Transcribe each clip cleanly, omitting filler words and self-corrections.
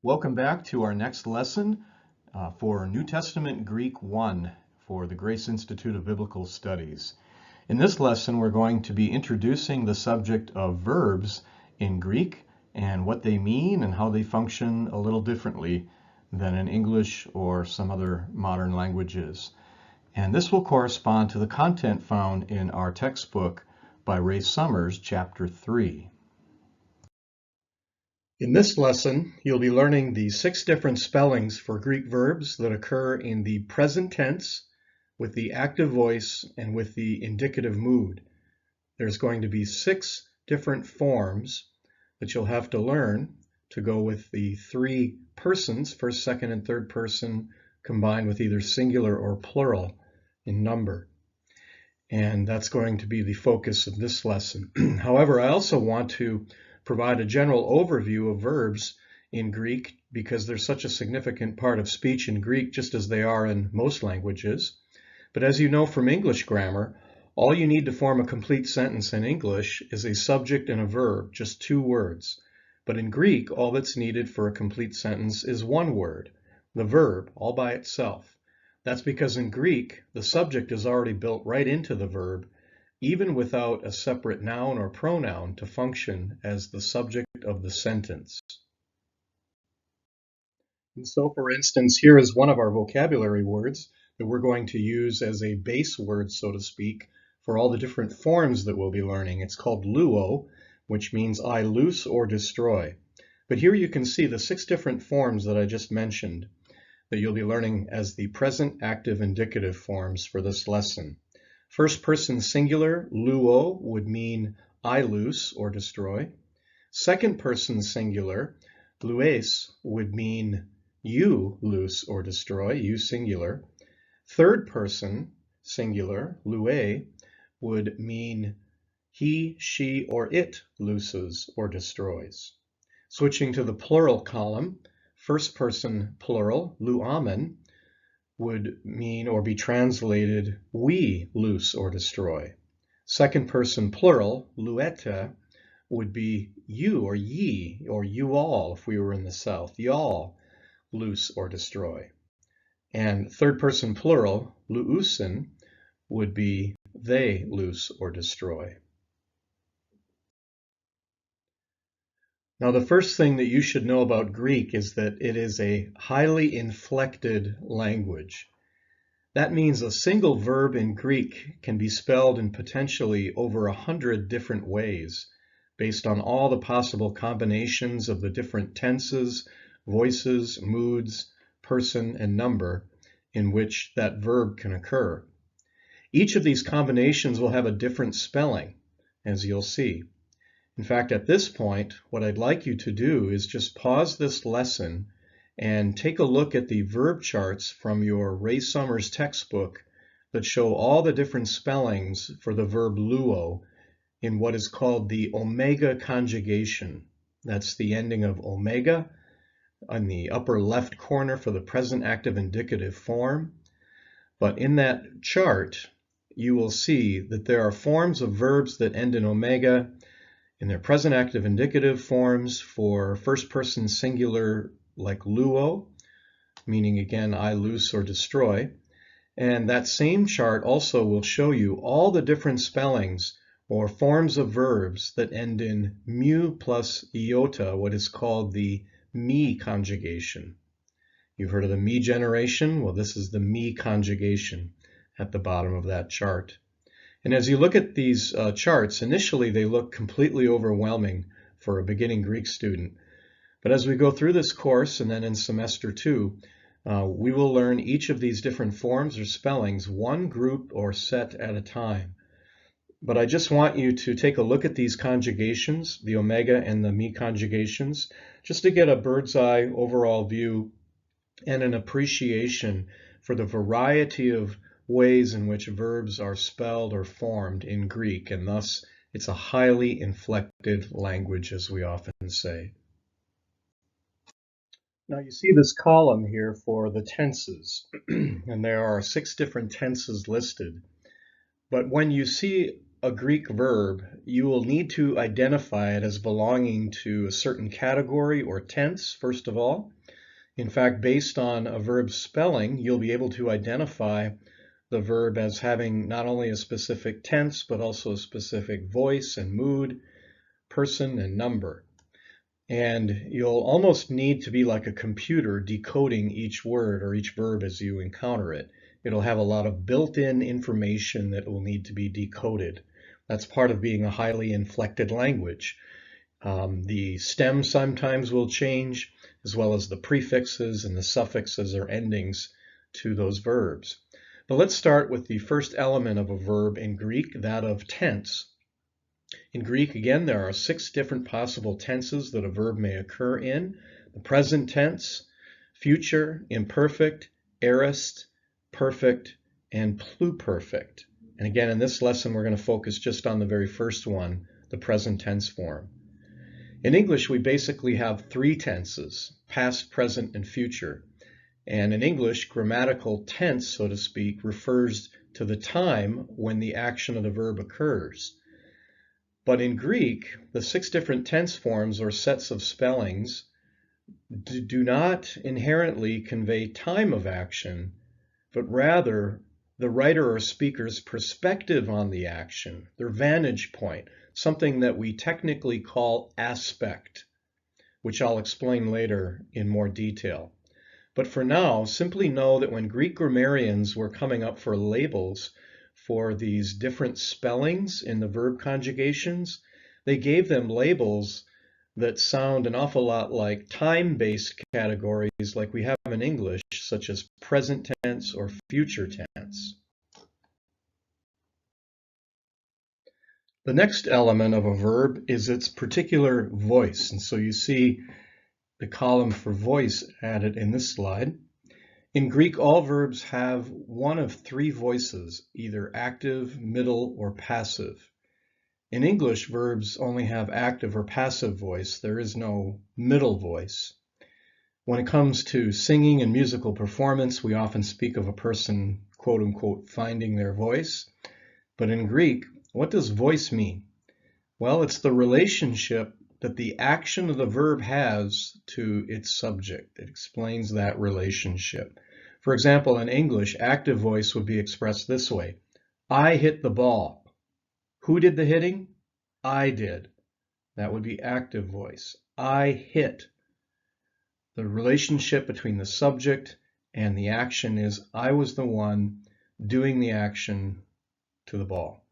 Welcome back to our next lesson for New Testament Greek 1 for the Grace Institute of Biblical Studies. In this lesson, we're going to be introducing the subject of verbs in Greek and what they mean and how they function a little differently than in English or some other modern languages. And this will correspond to the content found in our textbook by Ray Summers, Chapter 3. In this lesson, you'll be learning the 6 different spellings for Greek verbs that occur in the present tense, with the active voice, and with the indicative mood. There's going to be 6 different forms that you'll have to learn to go with the 3 persons, first, second, and third person, combined with either singular or plural in number. And that's going to be the focus of this lesson. However, I also want to provide a general overview of verbs in Greek because they're such a significant part of speech in Greek, just as they are in most languages. But as you know from English grammar, all you need to form a complete sentence in English is a subject and a verb, just 2 words. But in Greek, all that's needed for a complete sentence is 1 word, the verb, all by itself. That's because in Greek, the subject is already built right into the verb, even without a separate noun or pronoun to function as the subject of the sentence. And so, for instance, here is one of our vocabulary words that we're going to use as a base word, so to speak, for all the different forms that we'll be learning. It's called luo, which means I loose or destroy. But here you can see the 6 different forms that I just mentioned that you'll be learning as the present active indicative forms for this lesson. First person singular, luo, would mean I loose or destroy. Second person singular, lues, would mean you loose or destroy, you singular. Third person singular, lue, would mean he, she, or it looses or destroys. Switching to the plural column, first person plural, luamen, would mean or be translated we loose or destroy. Second person plural, lueta, would be you or ye or you all if we were in the South, y'all loose or destroy. And third person plural, luusen, would be they loose or destroy. Now, the first thing that you should know about Greek is that it is a highly inflected language. That means a single verb in Greek can be spelled in potentially over 100 different ways based on all the possible combinations of the different tenses, voices, moods, person, and number in which that verb can occur. Each of these combinations will have a different spelling, as you'll see. In fact, at this point, what I'd like you to do is just pause this lesson and take a look at the verb charts from your Ray Summers textbook that show all the different spellings for the verb luo in what is called the omega conjugation. That's the ending of omega on the upper left corner for the present active indicative form. But in that chart, you will see that there are forms of verbs that end in omega in their present active indicative forms for first person singular like luo, meaning again I loose or destroy. And that same chart also will show you all the different spellings or forms of verbs that end in mu plus iota, what is called the me conjugation. You've heard of the me generation? Well, this is the me conjugation at the bottom of that chart. And as you look at these charts, initially they look completely overwhelming for a beginning Greek student. But as we go through this course and then in semester 2, we will learn each of these different forms or spellings, one group or set at a time. But I just want you to take a look at these conjugations, the omega and the me conjugations, just to get a bird's eye overall view and an appreciation for the variety of ways in which verbs are spelled or formed in Greek, and thus it's a highly inflected language, as we often say. Now you see this column here for the tenses, and there are 6 different tenses listed. But when you see a Greek verb, you will need to identify it as belonging to a certain category or tense, first of all. In fact, based on a verb's spelling, you'll be able to identify the verb as having not only a specific tense, but also a specific voice and mood, person and number. And you'll almost need to be like a computer decoding each word or each verb as you encounter it. It'll have a lot of built-in information that will need to be decoded. That's part of being a highly inflected language. The stem sometimes will change, as well as the prefixes and the suffixes or endings to those verbs. But let's start with the first element of a verb in Greek, that of tense. In Greek, again, there are 6 different possible tenses that a verb may occur in: the present tense, future, imperfect, aorist, perfect, and pluperfect. And again, in this lesson, we're going to focus just on the very first one, the present tense form. In English, we basically have 3 tenses: past, present, and future. And in English, grammatical tense, so to speak, refers to the time when the action of the verb occurs. But in Greek, the 6 different tense forms or sets of spellings do not inherently convey time of action, but rather the writer or speaker's perspective on the action, their vantage point, something that we technically call aspect, which I'll explain later in more detail. But for now, simply know that when Greek grammarians were coming up for labels for these different spellings in the verb conjugations, they gave them labels that sound an awful lot like time-based categories like we have in English, such as present tense or future tense. The next element of a verb is its particular voice. And so you see the column for voice added in this slide. In Greek, all verbs have one of 3 voices, either active, middle, or passive. In English, verbs only have active or passive voice. There is no middle voice. When it comes to singing and musical performance, we often speak of a person, quote unquote, finding their voice. But in Greek, what does voice mean? Well, it's the relationship that the action of the verb has to its subject. It explains that relationship. For example, in English, active voice would be expressed this way: I hit the ball. Who did the hitting? I did. That would be active voice. I hit. The relationship between the subject and the action is I was the one doing the action to the ball.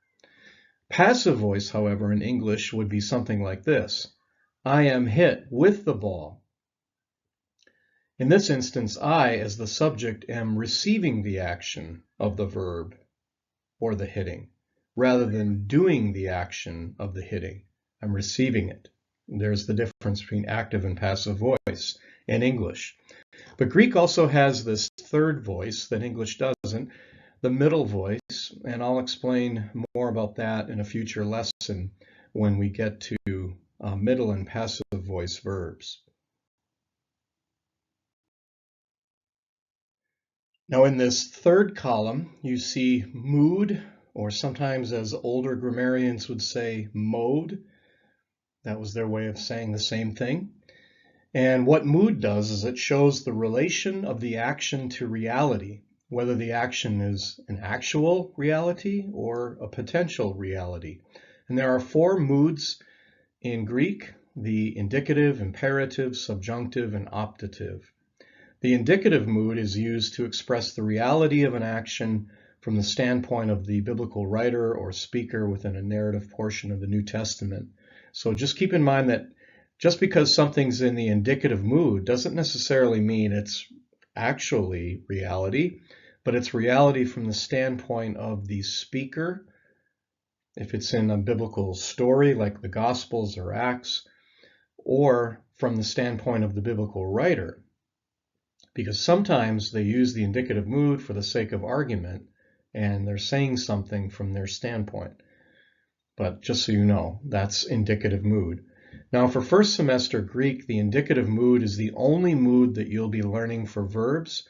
Passive voice, however, in English would be something like this: I am hit with the ball. In this instance, I, as the subject, am receiving the action of the verb or the hitting, rather than doing the action of the hitting. I'm receiving it. There's the difference between active and passive voice in English. But Greek also has this third voice that English doesn't, the middle voice, and I'll explain more about that in a future lesson when we get to middle and passive voice verbs. Now in this third column, you see mood, or sometimes as older grammarians would say, mode. That was their way of saying the same thing. And what mood does is it shows the relation of the action to reality, whether the action is an actual reality or a potential reality. And there are 4 moods in Greek: the indicative, imperative, subjunctive, and optative. The indicative mood is used to express the reality of an action from the standpoint of the biblical writer or speaker within a narrative portion of the New Testament. So just keep in mind that just because something's in the indicative mood doesn't necessarily mean it's actually reality, but it's reality from the standpoint of the speaker. If it's in a biblical story like the Gospels or Acts, or from the standpoint of the biblical writer, because sometimes they use the indicative mood for the sake of argument, and they're saying something from their standpoint. But just so you know, that's indicative mood. Now for first semester Greek, the indicative mood is the only mood that you'll be learning for verbs.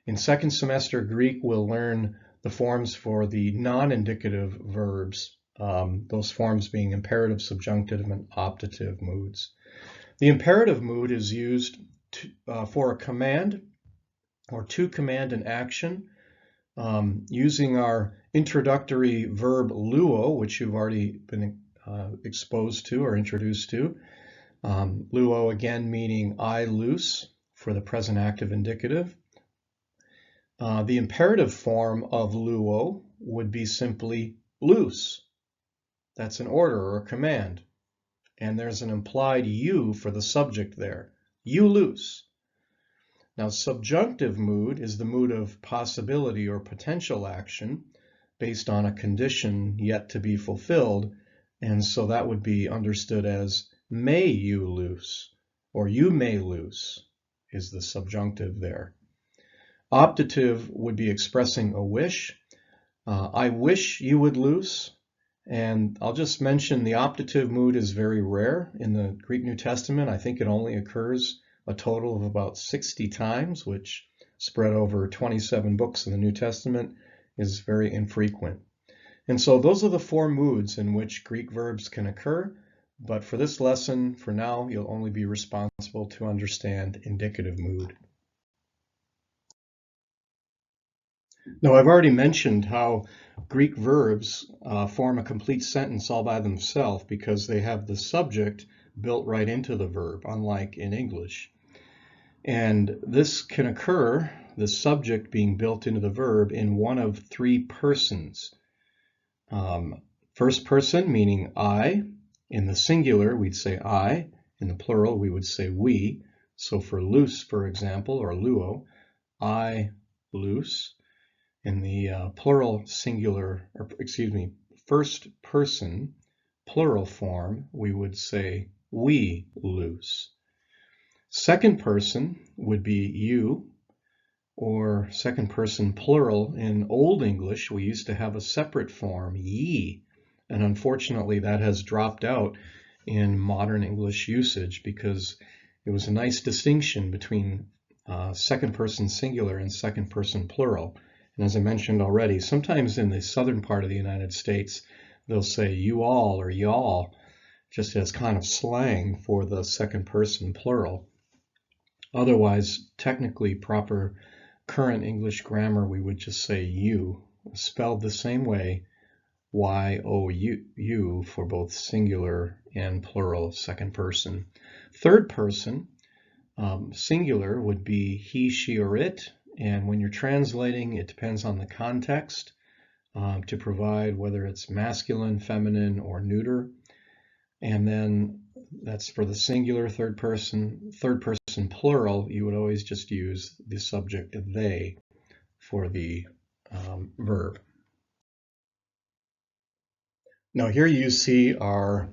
In second semester Greek, we'll learn the forms for the non-indicative verbs those forms being imperative, subjunctive, and optative moods. The imperative mood is used for a command or to command an action using our introductory verb luo, which you've already been exposed to or introduced to. Luo again meaning I loose for the present active indicative. The imperative form of luo would be simply loose. That's an order or a command. And there's an implied you for the subject there. You loose. Now, subjunctive mood is the mood of possibility or potential action based on a condition yet to be fulfilled. And so that would be understood as may you loose, or you may loose is the subjunctive there. Optative would be expressing a wish. I wish you would loose. And I'll just mention the optative mood is very rare in the Greek New Testament. I think it only occurs a total of about 60 times, which spread over 27 books in the New Testament is very infrequent. And so those are the four moods in which Greek verbs can occur. But for this lesson, for now, you'll only be responsible to understand indicative mood. Now, I've already mentioned how Greek verbs form a complete sentence all by themselves because they have the subject built right into the verb, unlike in English. And this can occur, the subject being built into the verb, in one of three persons. First person, meaning I. In the singular, we'd say I. In the plural, we would say we. So for loose, for example, or luo, I loose. In the plural singular, or excuse me, first person, plural form, we would say we loose. Second person would be you, or second person plural. In Old English, we used to have a separate form, ye, and unfortunately that has dropped out in modern English usage because it was a nice distinction between second person singular and second person plural. And as I mentioned already, sometimes in the southern part of the United States, they'll say you all or y'all, just as kind of slang for the second person plural. Otherwise, technically proper current English grammar, we would just say you, spelled the same way, Y-O-U for both singular and plural second person. Third person, singular, would be he, she, or it. And when you're translating, it depends on the context to provide whether it's masculine, feminine, or neuter. And then that's for the singular. Third person plural, you would always just use the subject they for the verb. Now here you see our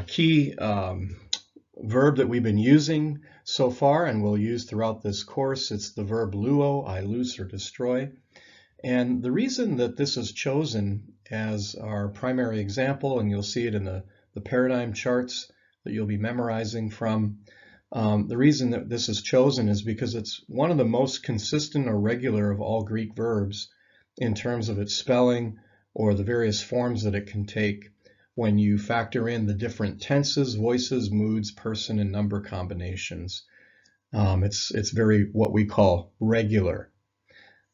key verb that we've been using so far and will use throughout this course. It's the verb luo, I loose or destroy. And the reason that this is chosen as our primary example, and you'll see it in the paradigm charts that you'll be memorizing from, the reason that this is chosen is because it's one of the most consistent or regular of all Greek verbs in terms of its spelling or the various forms that it can take when you factor in the different tenses, voices, moods, person, and number combinations. It's very what we call regular.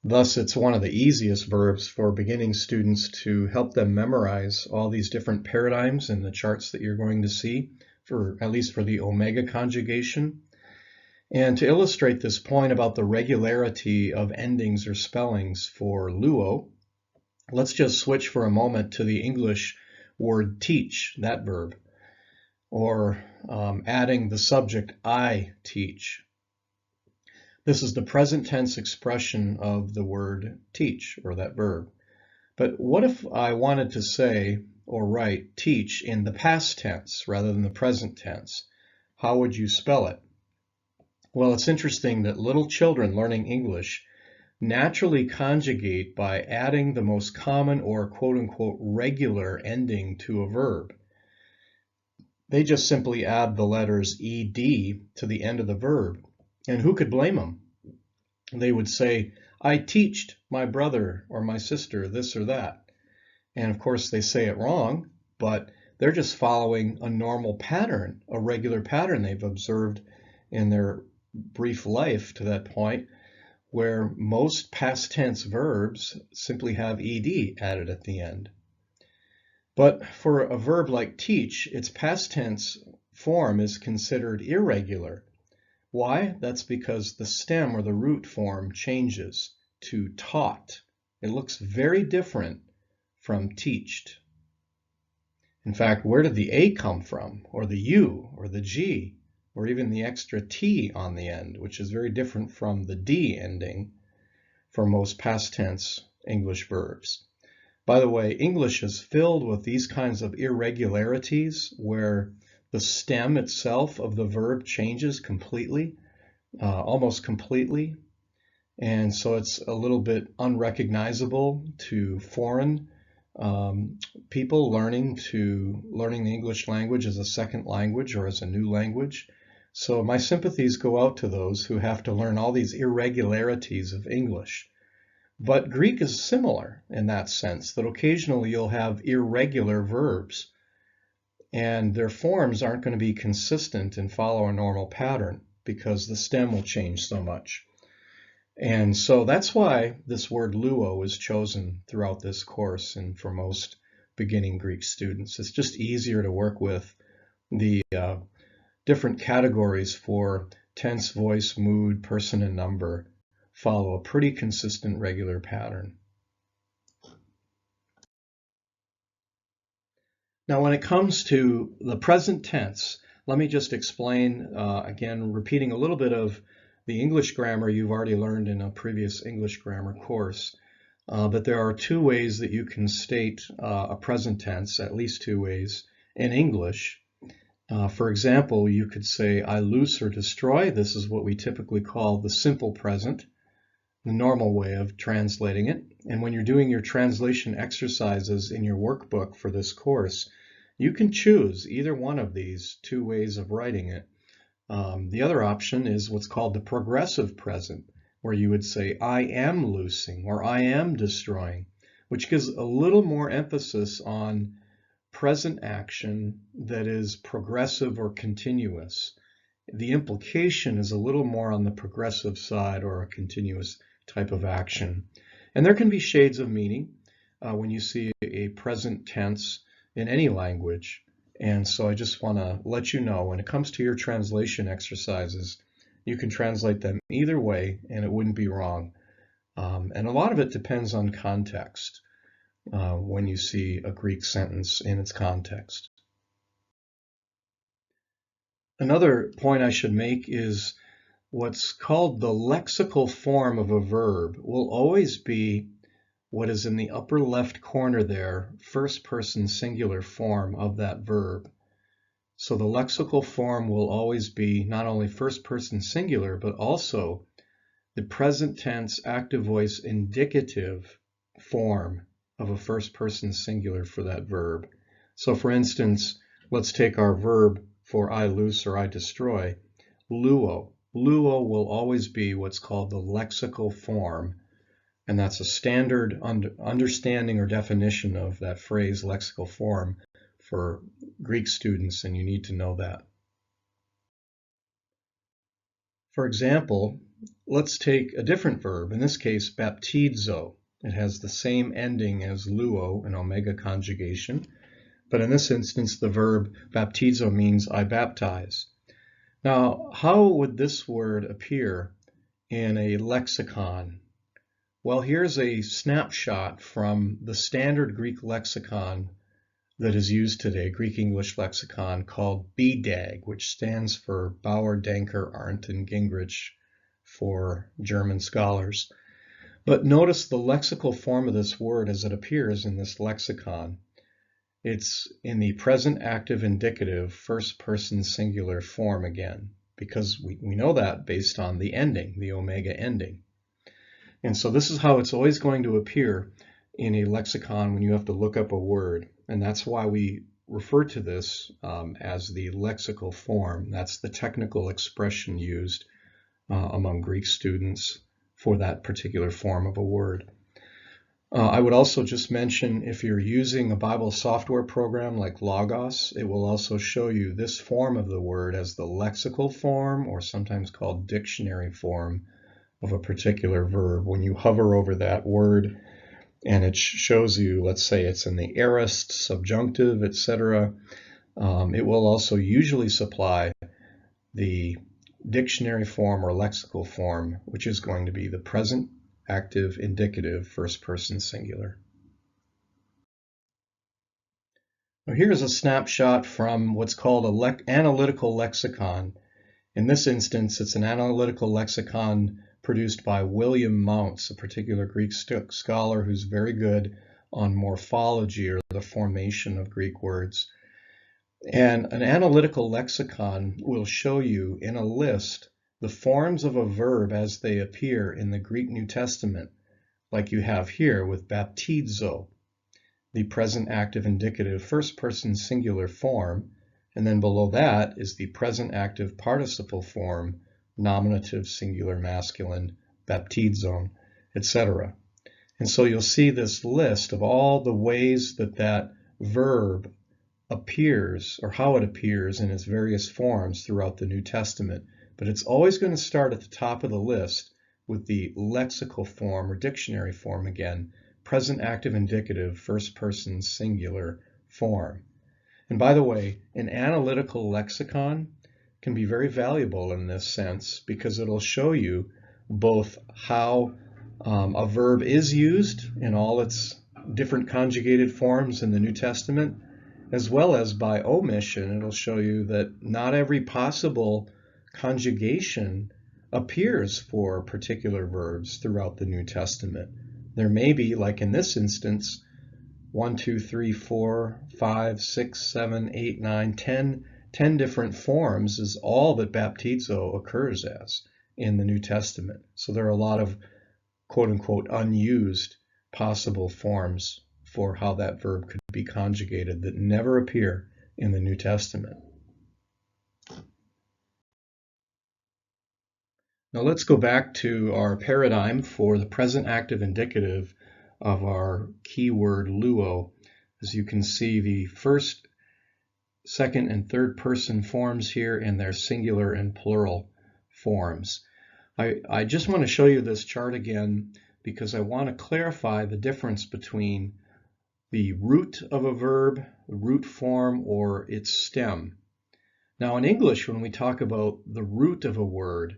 Thus, it's one of the easiest verbs for beginning students to help them memorize all these different paradigms in the charts that you're going to see, at least for the omega conjugation. And to illustrate this point about the regularity of endings or spellings for luo, let's just switch for a moment to the English word teach, that verb, or adding the subject I teach. This is the present tense expression of the word teach, or that verb. But what if I wanted to say or write teach in the past tense rather than the present tense? How would you spell it? Well, it's interesting that little children learning English naturally conjugate by adding the most common or quote-unquote regular ending to a verb. They just simply add the letters ed to the end of the verb. And who could blame them? They would say, I teached my brother or my sister this or that. And of course they say it wrong, but they're just following a normal pattern, a regular pattern they've observed in their brief life to that point, where most past tense verbs simply have ed added at the end. But for a verb like teach, its past tense form is considered irregular. Why? That's because the stem or the root form changes to taught. It looks very different from teached. In fact, where did the A come from, or the U, or the G, or even the extra T on the end, which is very different from the D ending for most past tense English verbs. By the way, English is filled with these kinds of irregularities where the stem itself of the verb changes completely, almost completely. And so it's a little bit unrecognizable to foreign people learning the English language as a second language or as a new language. So my sympathies go out to those who have to learn all these irregularities of English. But Greek is similar in that sense, that occasionally you'll have irregular verbs, and their forms aren't going to be consistent and follow a normal pattern because the stem will change so much. And so that's why this word luo is chosen throughout this course and for most beginning Greek students. It's just easier to work with the different categories for tense, voice, mood, person, and number follow a pretty consistent regular pattern. Now, when it comes to the present tense, let me just explain, again, repeating a little bit of the English grammar you've already learned in a previous English grammar course. But there are two ways that you can state a present tense, at least two ways, in English. For example, you could say, I lose or destroy. This is what we typically call the simple present, the normal way of translating it. And when you're doing your translation exercises in your workbook for this course, you can choose either one of these two ways of writing it. The other option is what's called the progressive present, where you would say, I am loosing or I am destroying, which gives a little more emphasis on present action that is progressive or continuous. The implication is a little more on the progressive side or a continuous type of action. And there can be shades of meaning when you see a present tense in any language. And so I just want to let you know, when it comes to your translation exercises, you can translate them either way and it wouldn't be wrong. And a lot of it depends on context when you see a Greek sentence in its context. Another point I should make is what's called the lexical form of a verb will always be what is in the upper left corner there, first person singular form of that verb. So the lexical form will always be not only first person singular, but also the present tense active voice indicative form of a first person singular for that verb. So for instance, let's take our verb for I loose or I destroy, luo. Luo will always be what's called the lexical form, and that's a standard understanding or definition of that phrase lexical form for Greek students, and you need to know that. For example, let's take a different verb, in this case, baptizo. It has the same ending as luo, an omega conjugation, but in this instance, the verb baptizo means I baptize. Now, how would this word appear in a lexicon? Well, here's a snapshot from the standard Greek lexicon that is used today, Greek English lexicon, called BDAG, which stands for Bauer, Danker, Arndt, and Gingrich for German scholars. But notice the lexical form of this word as it appears in this lexicon. It's in the present active indicative first person singular form again, because we know that based on the ending, the omega ending. And so this is how it's always going to appear in a lexicon when you have to look up a word. And that's why we refer to this as the lexical form. That's the technical expression used among Greek students for that particular form of a word. I would also just mention, if you're using a Bible software program like Logos, it will also show you this form of the word as the lexical form, or sometimes called dictionary form, of a particular verb. When you hover over that word and it shows you, let's say it's in the aorist, subjunctive, etc., it will also usually supply the dictionary form or lexical form, which is going to be the present active indicative first person singular. Now here's a snapshot from what's called an analytical lexicon. In this instance, it's an analytical lexicon produced by William Mounce, a particular Greek scholar who's very good on morphology, or the formation of Greek words. And an analytical lexicon will show you in a list the forms of a verb as they appear in the Greek New Testament, like you have here with baptizo, the present active indicative first person singular form, and then below that is the present active participle form, nominative singular masculine, baptizon, etc. And so you'll see this list of all the ways that that verb appears, or how it appears in its various forms throughout the New Testament. But it's always going to start at the top of the list with the lexical form, or dictionary form again, present active indicative first person singular form. And by the way, an analytical lexicon can be very valuable in this sense, because it'll show you both how a verb is used in all its different conjugated forms in the New Testament, as well as by omission, it'll show you that not every possible conjugation appears for particular verbs throughout the New Testament. There may be, like in this instance, 1, 2, 3, 4, 5, 6, 7, 8, 9, 10 different forms is all that baptizo occurs as in the New Testament. So there are a lot of quote-unquote unused possible forms for how that verb could be conjugated that never appear in the New Testament. Now let's go back to our paradigm for the present active indicative of our keyword luo. As you can see, the first, second, and third person forms here in their singular and plural forms. I just want to show you this chart again because I want to clarify the difference between the root of a verb, the root form, or its stem. Now in English, when we talk about the root of a word,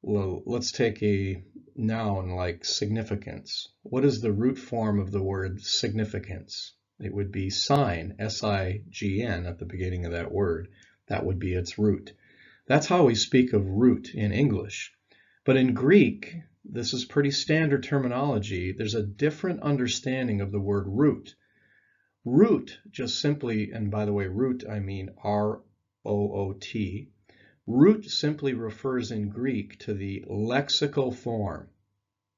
well, let's take a noun like significance. What is the root form of the word significance? It would be sign, S-I-G-N, at the beginning of that word. That would be its root. That's how we speak of root in English. But in Greek, this is pretty standard terminology. There's a different understanding of the word root. Root, just simply, and by the way, root, I mean R-O-O-T. Root simply refers in Greek to the lexical form,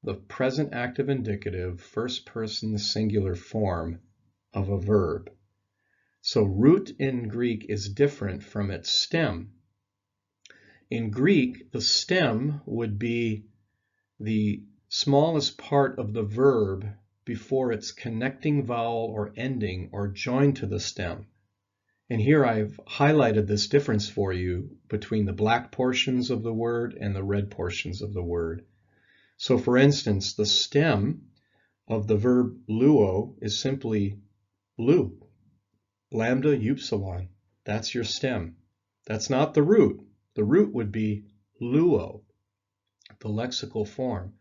the present active indicative first person singular form of a verb. So root in Greek is different from its stem. In Greek, the stem would be the smallest part of the verb before its connecting vowel or ending or joined to the stem. And here I've highlighted this difference for you between the black portions of the word and the red portions of the word. So for instance, the stem of the verb luo is simply lu, lambda upsilon. That's your stem. That's not the root. The root would be luo, the lexical form.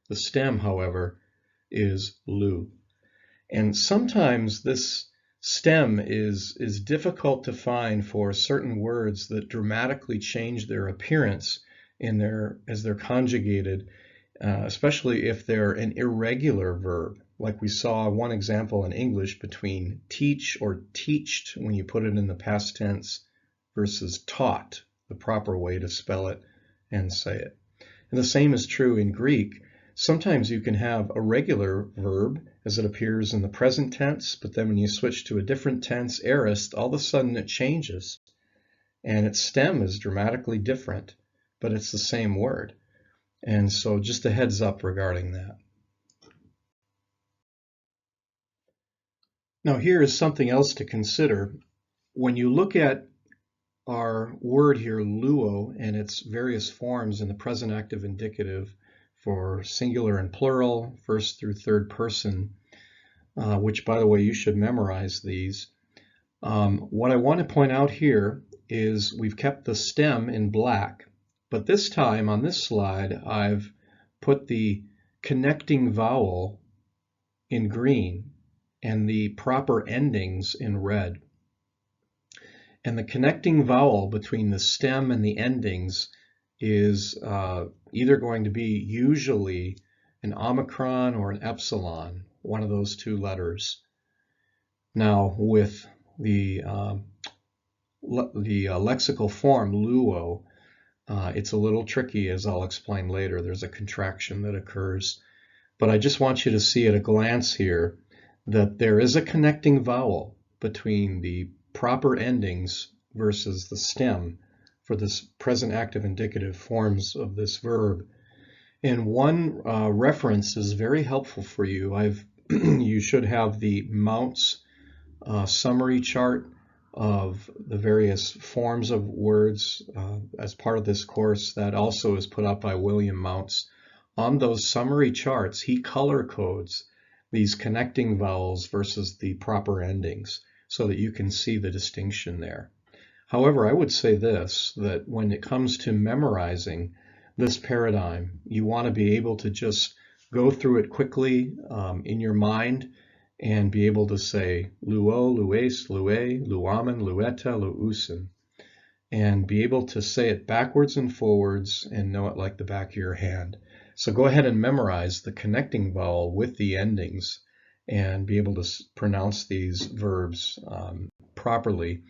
The stem, however, is lu. And sometimes this stem is difficult to find for certain words that dramatically change their appearance as they're conjugated, especially if they're an irregular verb. Like we saw one example in English between teach or teached when you put it in the past tense versus taught, the proper way to spell it and say it. And the same is true in Greek. Sometimes you can have a regular verb as it appears in the present tense, but then when you switch to a different tense, aorist, all of a sudden it changes. And its stem is dramatically different, but it's the same word. And so just a heads up regarding that. Now here is something else to consider. When you look at our word here, luo, and its various forms in the present active indicative for singular and plural, first through third person, which, by the way, you should memorize these. What I want to point out here is we've kept the stem in black, but this time on this slide, I've put the connecting vowel in green and the proper endings in red. And the connecting vowel between the stem and the endings is either going to be usually an omicron or an epsilon, one of those two letters. Now with the lexical form luo, it's a little tricky, as I'll explain later. There's a contraction that occurs. But I just want you to see at a glance here that there is a connecting vowel between the proper endings versus the stem for this present active indicative forms of this verb. And one reference is very helpful for you. You should have the Mounts summary chart of the various forms of words as part of this course that also is put up by William Mounts. On those summary charts, he color codes these connecting vowels versus the proper endings so that you can see the distinction there. However, I would say this, that when it comes to memorizing this paradigm, you want to be able to just go through it quickly in your mind and be able to say luo, lues, lue, luamen, lueta, luusen, and be able to say it backwards and forwards and know it like the back of your hand. So go ahead and memorize the connecting vowel with the endings and be able to pronounce these verbs properly.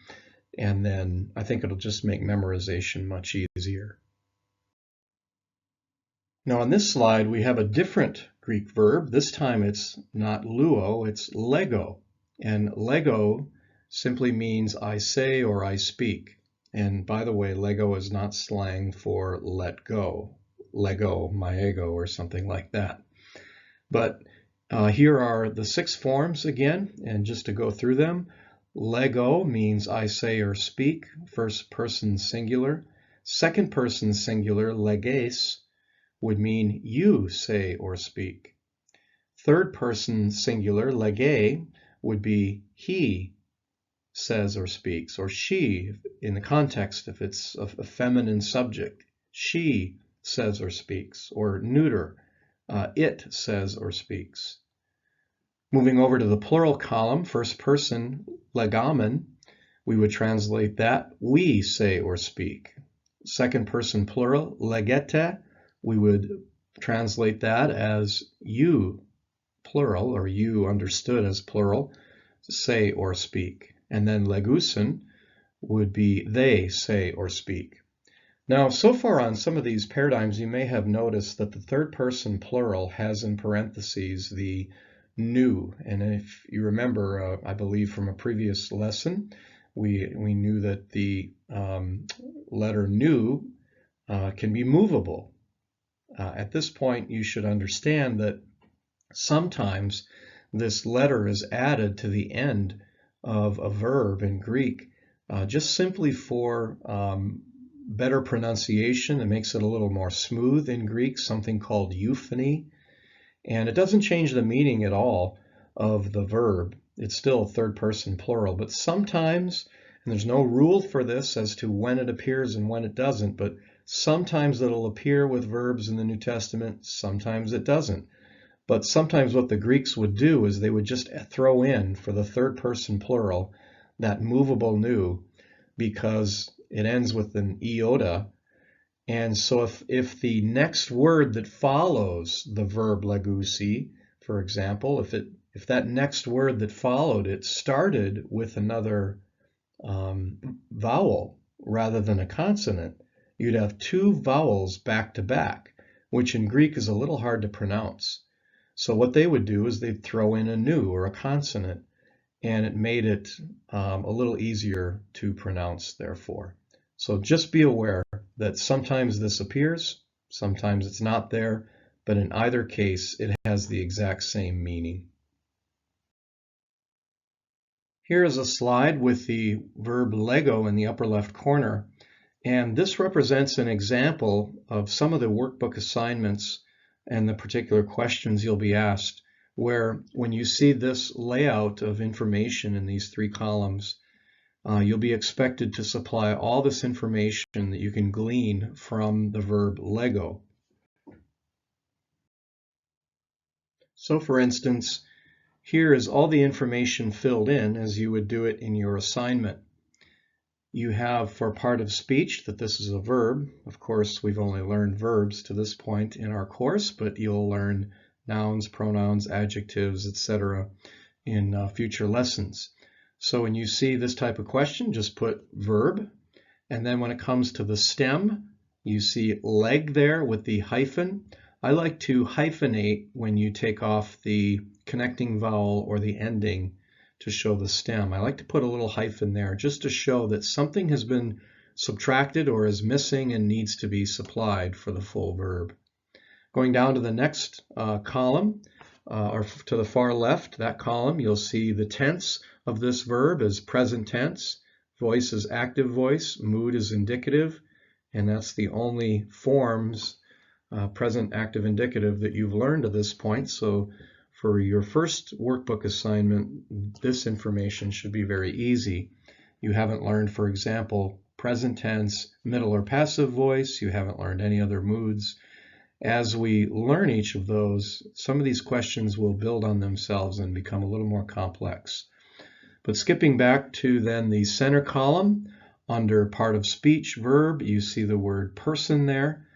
And then I think it'll just make memorization much easier. Now on this slide, we have a different Greek verb. This time it's not luo, it's lego. And lego simply means I say or I speak. And by the way, lego is not slang for let go. Lego, my ego, or something like that. But here are the 6 forms again, and just to go through them. Lego means I say or speak, first person singular. Second person singular, leges, would mean you say or speak. Third person singular, lege, would be he says or speaks, or she in the context if it's a feminine subject. She says or speaks, or neuter, it says or speaks. Moving over to the plural column, first person, legamen, we would translate that we say or speak. Second person plural, legete, we would translate that as you, plural, or you understood as plural, say or speak. And then legusen would be they say or speak. Now, so far on some of these paradigms, you may have noticed that the third person plural has in parentheses the nu. And if you remember, I believe from a previous lesson, we knew that the letter nu can be movable. At this point, you should understand that sometimes this letter is added to the end of a verb in Greek just simply for better pronunciation. It makes it a little more smooth in Greek, something called euphony. And it doesn't change the meaning at all of the verb. It's still a third person plural, but sometimes, and there's no rule for this as to when it appears and when it doesn't, but sometimes it'll appear with verbs in the New Testament, sometimes it doesn't. But sometimes what the Greeks would do is they would just throw in for the third person plural that movable nu because it ends with an iota. And so if the next word that follows the verb legusi, for example, if that next word that followed it started with another vowel rather than a consonant, you'd have 2 vowels back to back, which in Greek is a little hard to pronounce. So what they would do is they'd throw in a nu or a consonant, and it made it a little easier to pronounce, therefore. So just be aware that sometimes this appears, sometimes it's not there, but in either case, it has the exact same meaning. Here is a slide with the verb Lego in the upper left corner, and this represents an example of some of the workbook assignments and the particular questions you'll be asked, where when you see this layout of information in these three columns, you'll be expected to supply all this information that you can glean from the verb Lego. So for instance, here is all the information filled in as you would do it in your assignment. You have for part of speech that this is a verb. Of course, we've only learned verbs to this point in our course, but you'll learn nouns, pronouns, adjectives, etc. in future lessons. So when you see this type of question, just put verb. And then when it comes to the stem, you see leg there with the hyphen. I like to hyphenate when you take off the connecting vowel or the ending to show the stem. I like to put a little hyphen there just to show that something has been subtracted or is missing and needs to be supplied for the full verb. Going down to the next column, or to the far left, that column, you'll see the tense of this verb is present tense, voice is active voice, mood is indicative, and that's the only forms, present, active, indicative, that you've learned to this point. So for your first workbook assignment, this information should be very easy. You haven't learned, for example, present tense, middle or passive voice. You haven't learned any other moods. As we learn each of those, some of these questions will build on themselves and become a little more complex. But skipping back to then the center column, under part of speech, verb, you see the word person there.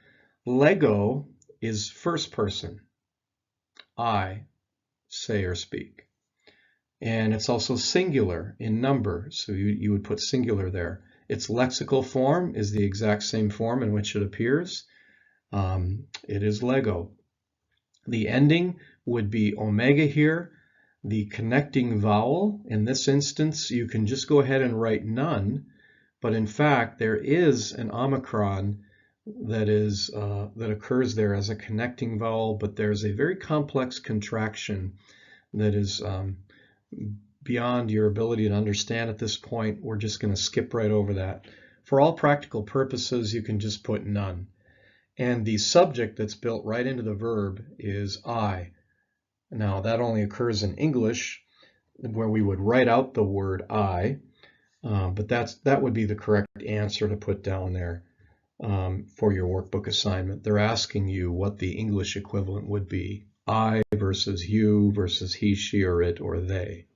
Lego is first person. I say or speak. And it's also singular in number, so you would put singular there. Its lexical form is the exact same form in which it appears. It is Lego. The ending would be omega here. The connecting vowel, in this instance, you can just go ahead and write none, but in fact there is an omicron that occurs there as a connecting vowel, but there's a very complex contraction that is beyond your ability to understand at this point. We're just going to skip right over that. For all practical purposes, you can just put none. And the subject that's built right into the verb is I. Now that only occurs in English, where we would write out the word I, but that would be the correct answer to put down there for your workbook assignment. They're asking you what the English equivalent would be. I versus you versus he, she, or it, or they.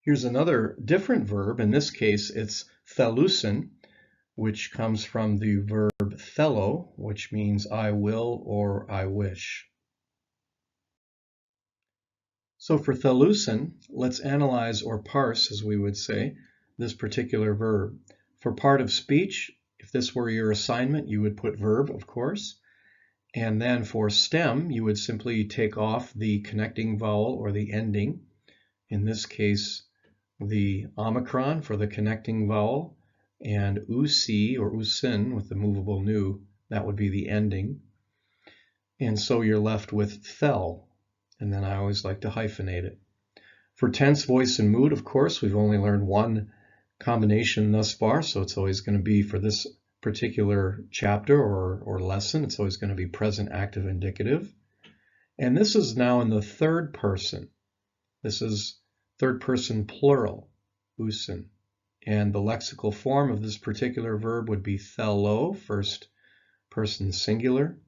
Here's another different verb. In this case, it's thellusin, which comes from the verb thello, which means I will or I wish. So for thellusin, let's analyze or parse, as we would say, this particular verb. For part of speech, if this were your assignment, you would put verb, of course. And then for stem, you would simply take off the connecting vowel or the ending. In this case, the omicron for the connecting vowel, and usi or usin with the movable nu, that would be the ending. And so you're left with thel, and then I always like to hyphenate it. For tense, voice, and mood, of course, we've only learned one combination thus far, so it's always going to be, for this particular chapter or lesson, it's always going to be present, active, indicative. And this is now in the third person. This is third person plural, usin. And the lexical form of this particular verb would be thello, first person singular.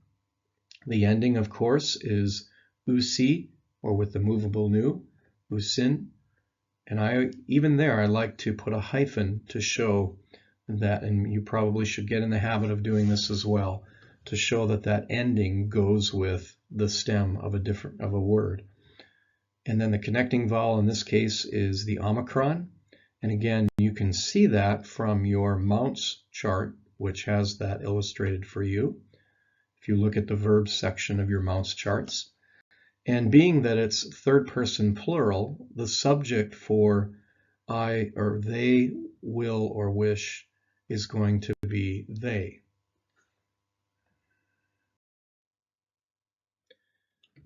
The ending, of course, is usi, or with the movable nu, usin. And even there, I like to put a hyphen to show that, and you probably should get in the habit of doing this as well, to show that that ending goes with the stem of a word. And then the connecting vowel in this case is the omicron. And again, you can see that from your Mounts chart, which has that illustrated for you, if you look at the verbs section of your Mounts charts. And being that it's third person plural, the subject for I or they, will, or wish is going to be they.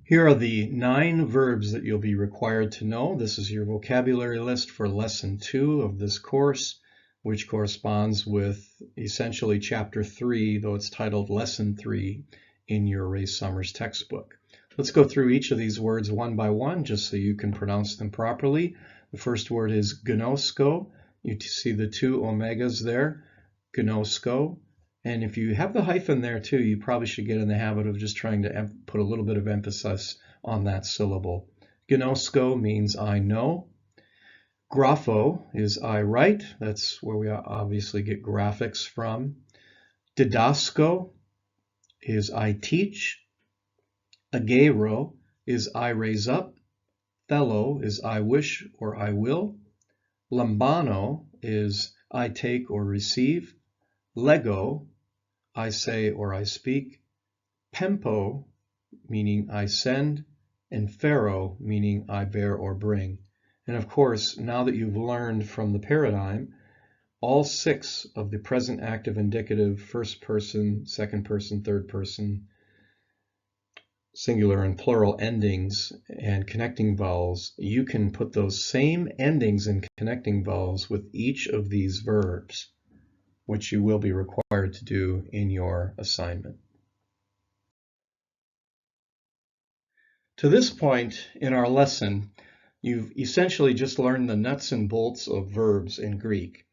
Here are the 9 verbs that you'll be required to know. This is your vocabulary list for lesson 2 of this course, which corresponds with essentially chapter 3, though it's titled lesson 3 in your Ray Summers textbook. Let's go through each of these words one by one just so you can pronounce them properly. The first word is gnosko. You see the 2 omegas there, gnosko. And if you have the hyphen there too, you probably should get in the habit of just trying to put a little bit of emphasis on that syllable. Gnosko means I know. Grapho is I write. That's where we obviously get graphics from. Didasko is I teach. Agero is I raise up. Thelo is I wish or I will. Lambano is I take or receive. Lego, I say or I speak. Pempo, meaning I send. And pharaoh, meaning I bear or bring. And of course, now that you've learned from the paradigm, all 6 of the present active indicative, first person, second person, third person, singular and plural endings and connecting vowels, you can put those same endings and connecting vowels with each of these verbs, which you will be required to do in your assignment. To this point in our lesson, you've essentially just learned the nuts and bolts of verbs in Greek,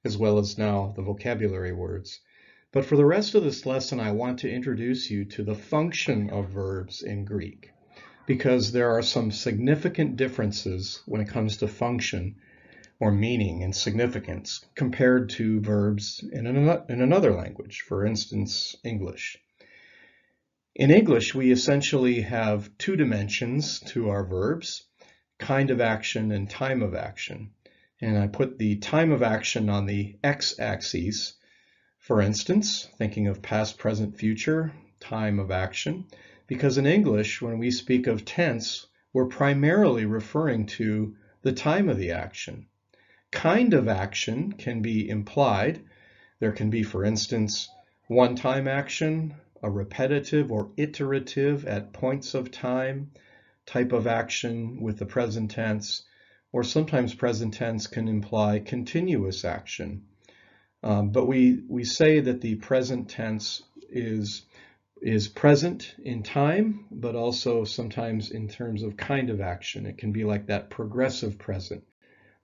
as well as now the vocabulary words. But for the rest of this lesson, I want to introduce you to the function of verbs in Greek, because there are some significant differences when it comes to function or meaning and significance compared to verbs in another language, for instance, English. In English, we essentially have 2 dimensions to our verbs, kind of action and time of action. And I put the time of action on the x-axis. For instance, thinking of past, present, future, time of action, because in English, when we speak of tense, we're primarily referring to the time of the action. Kind of action can be implied. There can be, for instance, one-time action, a repetitive or iterative at points of time type of action with the present tense, or sometimes present tense can imply continuous action. But we say that the present tense is present in time, but also sometimes in terms of kind of action. It can be like that progressive present.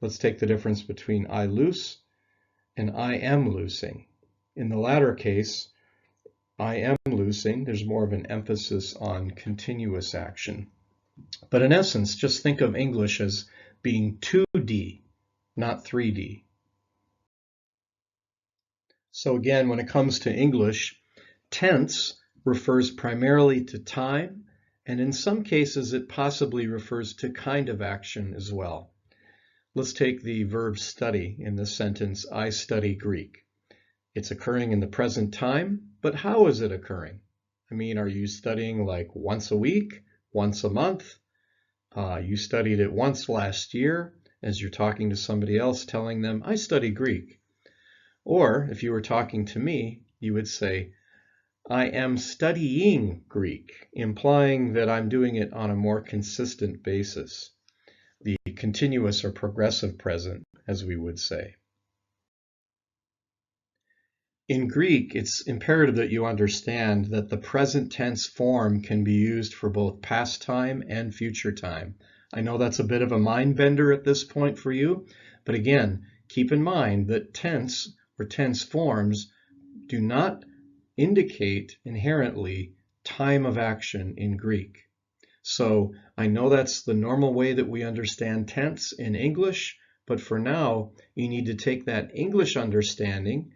Let's take the difference between I loose and I am loosing. In the latter case, I am loosing, there's more of an emphasis on continuous action. But in essence, just think of English as being 2D, not 3D. So again, when it comes to English, tense refers primarily to time, and in some cases it possibly refers to kind of action as well. Let's take the verb study in the sentence, I study Greek. It's occurring in the present time, but how is it occurring? I mean, are you studying like once a week, once a month? You studied it once last year as you're talking to somebody else telling them, I study Greek. Or if you were talking to me, you would say, I am studying Greek, implying that I'm doing it on a more consistent basis, the continuous or progressive present, as we would say. In Greek, it's imperative that you understand that the present tense form can be used for both past time and future time. I know that's a bit of a mind bender at this point for you, but again, keep in mind that tense or tense forms do not indicate inherently time of action in Greek. So I know that's the normal way that we understand tense in English, but for now, you need to take that English understanding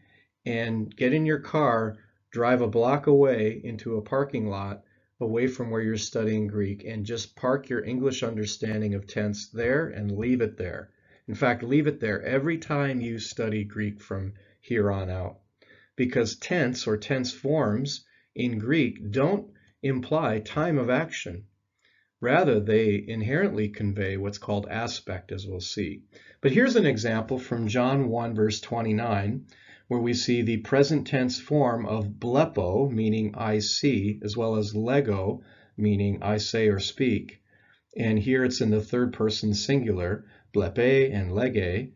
and get in your car, drive a block away into a parking lot away from where you're studying Greek, and just park your English understanding of tense there and leave it there. In fact, leave it there every time you study Greek from here on out, because tense or tense forms in Greek don't imply time of action. Rather, they inherently convey what's called aspect, as we'll see. But here's an example from John 1, verse 29, where we see the present tense form of blepo, meaning I see, as well as lego, meaning I say or speak. And here it's in the third person singular, blepe and lege,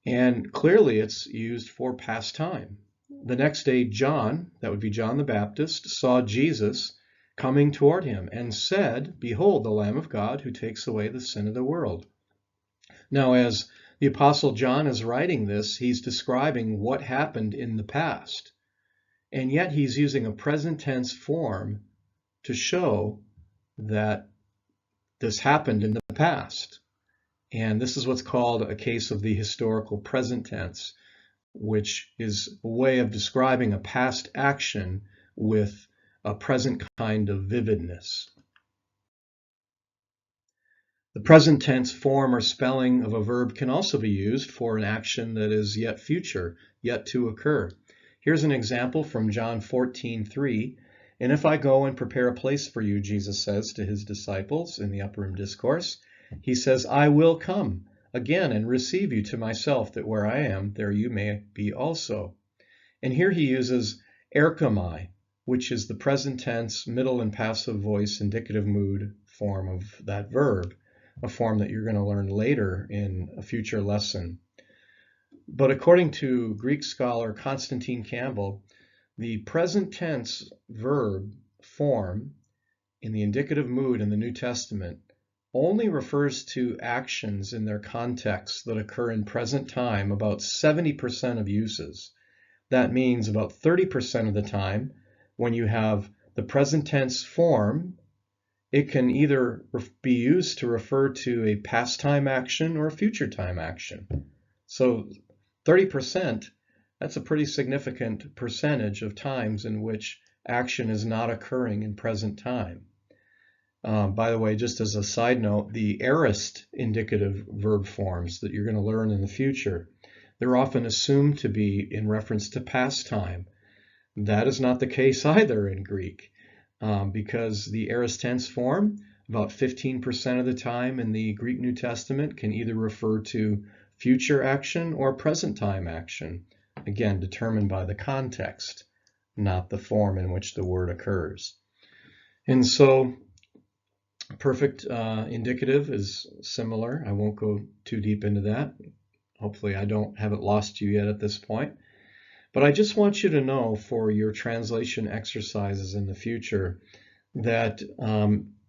and clearly it's used for past time. The next day, John, that would be John the Baptist, saw Jesus coming toward him and said, "Behold, the Lamb of God who takes away the sin of the world." Now, as the Apostle John is writing this, he's describing what happened in the past. And yet he's using a present tense form to show that this happened in the past. And this is what's called a case of the historical present tense, which is a way of describing a past action with a present kind of vividness. The present tense form or spelling of a verb can also be used for an action that is yet future, yet to occur. Here's an example from John 14:3. "And if I go and prepare a place for you," Jesus says to his disciples in the Upper Room Discourse, he says, "I will come again and receive you to myself, that where I am, there you may be also." And here he uses erchomai, which is the present tense, middle and passive voice, indicative mood form of that verb, a form that you're going to learn later in a future lesson. But according to Greek scholar Constantine Campbell, the present tense verb form in the indicative mood in the New Testament only refers to actions in their context that occur in present time about 70% of uses. That means about 30% of the time, when you have the present tense form, it can either be used to refer to a past time action or a future time action. So 30%, that's a pretty significant percentage of times in which action is not occurring in present time. By the way, just as a side note, the aorist indicative verb forms that you're going to learn in the future, they're often assumed to be in reference to past time. That is not the case either in Greek, because the aorist tense form, about 15% of the time in the Greek New Testament, can either refer to future action or present time action, again, determined by the context, not the form in which the word occurs. And so perfect indicative is similar. I won't go too deep into that. Hopefully I haven't lost you yet at this point. But I just want you to know for your translation exercises in the future that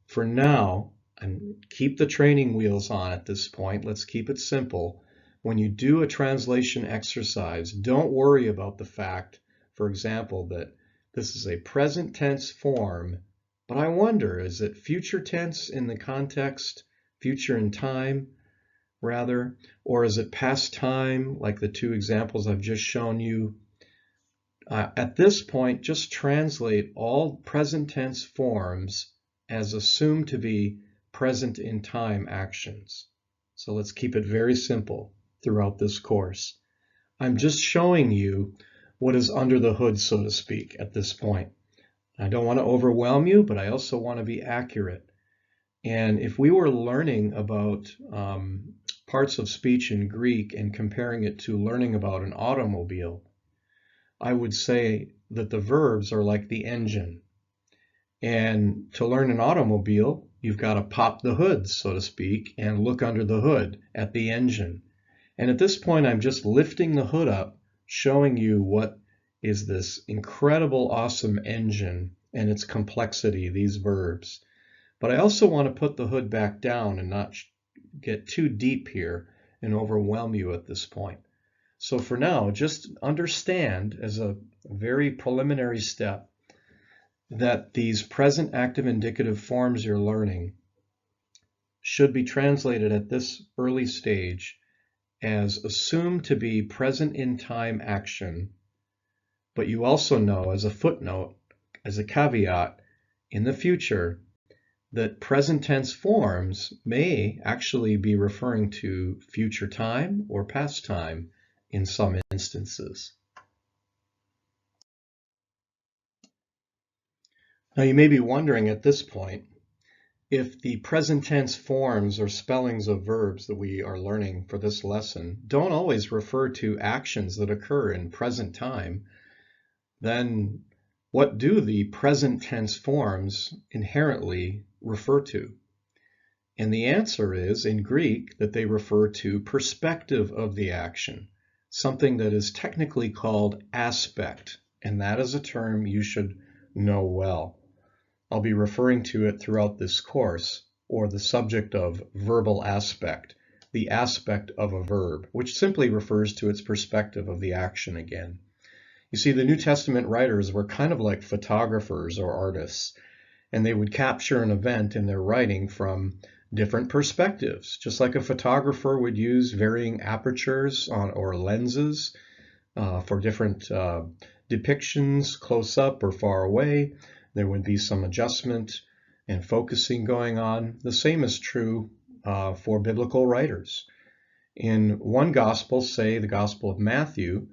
for now, and keep the training wheels on at this point, let's keep it simple. When you do a translation exercise, don't worry about the fact, for example, that this is a present tense form, but I wonder, is it future tense in the context, future in time, rather, or is it past time, like the two examples I've just shown you? At this point, just translate all present tense forms as assumed to be present in time actions. So let's keep it very simple throughout this course. I'm just showing you what is under the hood, so to speak, at this point. I don't want to overwhelm you, but I also want to be accurate. And if we were learning about parts of speech in Greek and comparing it to learning about an automobile, I would say that the verbs are like the engine. And to learn an automobile, you've got to pop the hood, so to speak, and look under the hood at the engine. And at this point, I'm just lifting the hood up, showing you what is this incredible, awesome engine and its complexity, these verbs. But I also want to put the hood back down and not get too deep here and overwhelm you at this point. So for now, just understand as a very preliminary step that these present active indicative forms you're learning should be translated at this early stage as assumed to be present in time action, but you also know as a footnote, as a caveat, in the future, that present tense forms may actually be referring to future time or past time in some instances. Now you may be wondering at this point if the present tense forms or spellings of verbs that we are learning for this lesson don't always refer to actions that occur in present time, then What do the present tense forms inherently refer to? And the answer is, in Greek, that they refer to perspective of the action, something that is technically called aspect, and that is a term you should know well. I'll be referring to it throughout this course, or the subject of verbal aspect, the aspect of a verb, which simply refers to its perspective of the action again. You see, the New Testament writers were kind of like photographers or artists, and they would capture an event in their writing from different perspectives, just like a photographer would use varying apertures or lenses for different depictions, close up or far away. There would be some adjustment and focusing going on. The same is true for biblical writers. In one gospel, say the Gospel of Matthew,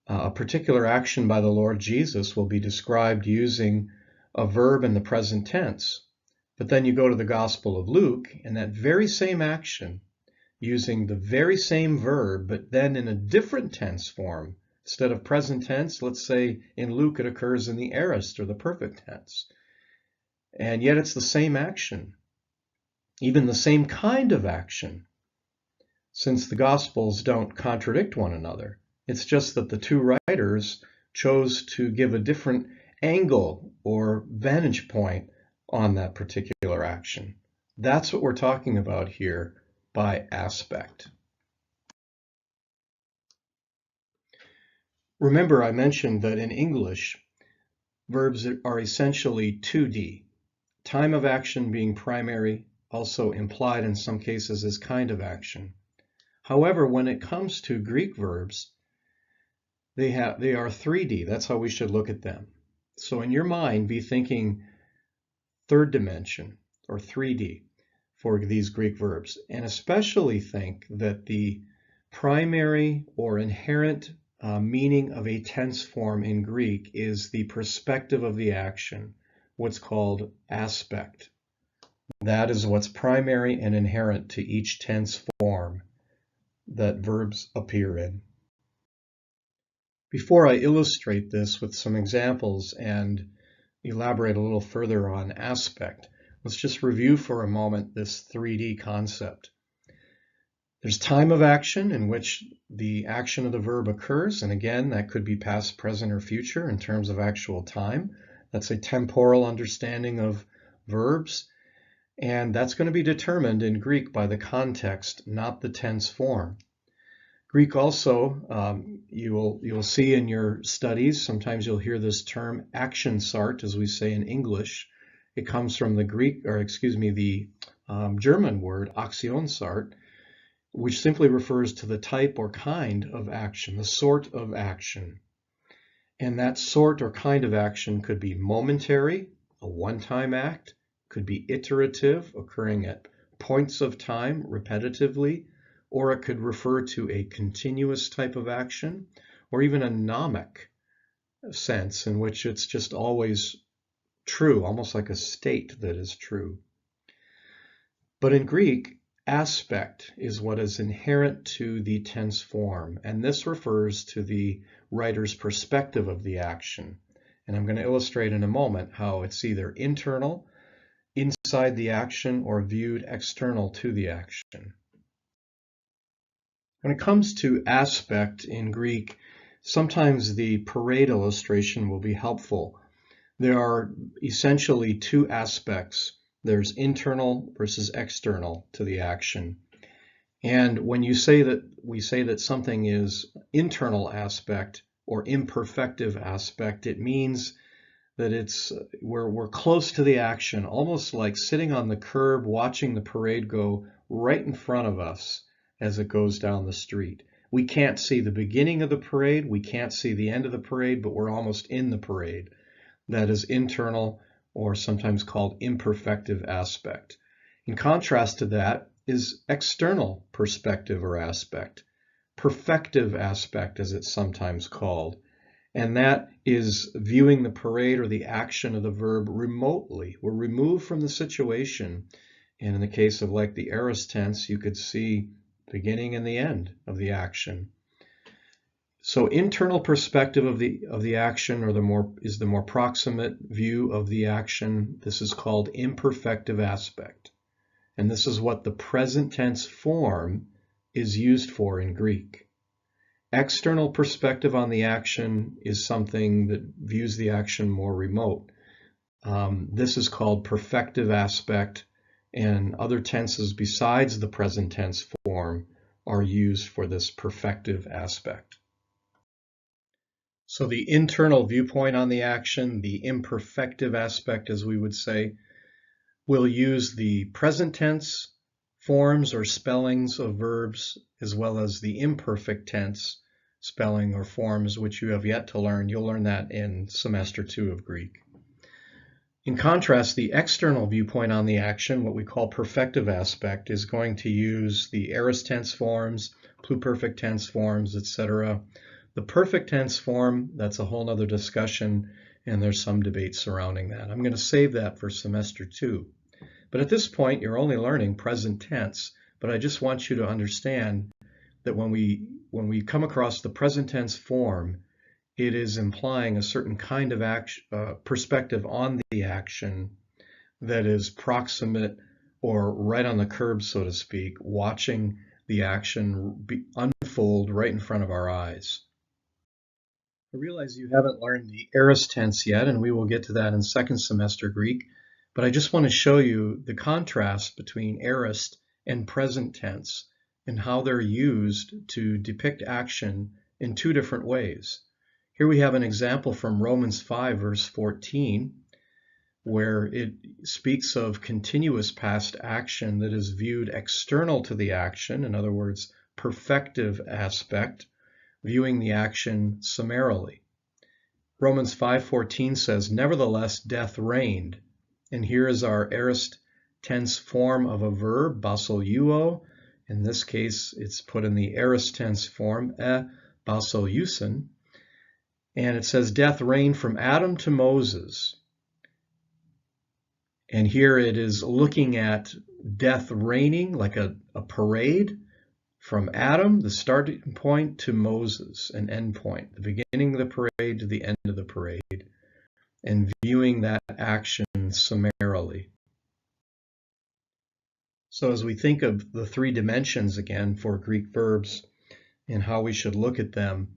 a particular action by the Lord Jesus will be described using a verb in the present tense. But then you go to the Gospel of Luke, and that very same action, using the very same verb, but then in a different tense form. Instead of present tense, let's say in Luke it occurs in the aorist or the perfect tense. And yet it's the same action, even the same kind of action, since the Gospels don't contradict one another. It's just that the two writers chose to give a different angle or vantage point on that particular action. That's what we're talking about here by aspect. Remember, I mentioned that in English, verbs are essentially 2D. Time of action being primary, also implied in some cases as kind of action. However, when it comes to Greek verbs, they are 3D. That's how we should look at them. So in your mind, be thinking third dimension or 3D for these Greek verbs, and especially think that the primary or inherent meaning of a tense form in Greek is the perspective of the action, what's called aspect. That is what's primary and inherent to each tense form that verbs appear in. Before I illustrate this with some examples and elaborate a little further on aspect, let's just review for a moment this 3D concept. There's time of action in which the action of the verb occurs, and again, that could be past, present, or future in terms of actual time. That's a temporal understanding of verbs, and that's going to be determined in Greek by the context, not the tense form. Greek also, you'll see in your studies, sometimes you'll hear this term Aktionsart, as we say in English. It comes from the German word Aktionsart, which simply refers to the type or kind of action, the sort of action. And that sort or kind of action could be momentary, a one-time act, could be iterative, occurring at points of time repetitively, or it could refer to a continuous type of action, or even a nomic sense in which it's just always true, almost like a state that is true. But in Greek, aspect is what is inherent to the tense form, and this refers to the writer's perspective of the action. And I'm going to illustrate in a moment how it's either internal, inside the action, or viewed external to the action. When it comes to aspect in Greek, sometimes the parade illustration will be helpful. There are essentially two aspects. There's internal versus external to the action. And when we say that something is internal aspect or imperfective aspect, it means that we're close to the action, almost like sitting on the curb watching the parade go right in front of us as it goes down the street. We can't see the beginning of the parade, we can't see the end of the parade, but we're almost in the parade. That is internal, or sometimes called imperfective aspect. In contrast to that is external perspective or aspect, perfective aspect as it's sometimes called. And that is viewing the parade or the action of the verb remotely. We're removed from the situation. And in the case of like the aorist tense, you could see the beginning and the end of the action. So internal perspective of the action, or the more proximate view of the action. This is called imperfective aspect. And this is what the present tense form is used for in Greek. External perspective on the action is something that views the action more remote. This is called perfective aspect, and other tenses besides the present tense form are used for this perfective aspect. So the internal viewpoint on the action, the imperfective aspect, as we would say, will use the present tense forms or spellings of verbs, as well as the imperfect tense spelling or forms, which you have yet to learn. You'll learn that in semester 2 of Greek. In contrast, the external viewpoint on the action, what we call perfective aspect, is going to use the aorist tense forms, pluperfect tense forms, etc. The perfect tense form, that's a whole other discussion, and there's some debate surrounding that. I'm going to save that for semester 2. But at this point, you're only learning present tense. But I just want you to understand that when we come across the present tense form, it is implying a certain kind of perspective on the action that is proximate or right on the curb, so to speak, watching the action unfold right in front of our eyes. I realize you haven't learned the aorist tense yet, and we will get to that in second semester Greek. But I just want to show you the contrast between aorist and present tense and how they're used to depict action in two different ways. Here we have an example from Romans 5, verse 14, where it speaks of continuous past action that is viewed external to the action, in other words, perfective aspect, viewing the action summarily. Romans 5:14 says, "Nevertheless, death reigned." And here is our aorist tense form of a verb, basileuo. In this case, it's put in the aorist tense form, basileusin. And it says, death reigned from Adam to Moses. And here it is looking at death reigning like a parade from Adam, the starting point, to Moses, an end point, the beginning of the parade to the end of the parade, and viewing that action summarily. So as we think of the three dimensions again for Greek verbs and how we should look at them,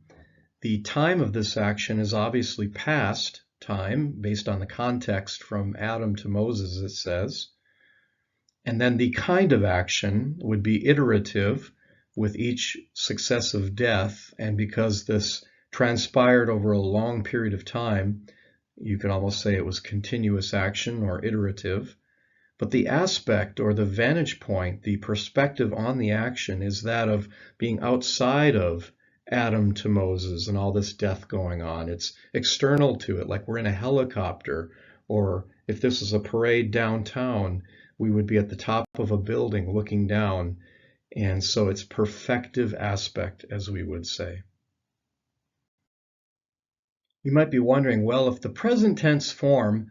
the time of this action is obviously past time based on the context from Adam to Moses, it says. And then the kind of action would be iterative with each successive death. And because this transpired over a long period of time, you could almost say it was continuous action or iterative. But the aspect or the vantage point, the perspective on the action, is that of being outside of Adam to Moses and all this death going on. It's external to it, like we're in a helicopter, or if this is a parade downtown, we would be at the top of a building looking down. And so it's perfective aspect, as we would say. You might be wondering, well, if the present tense form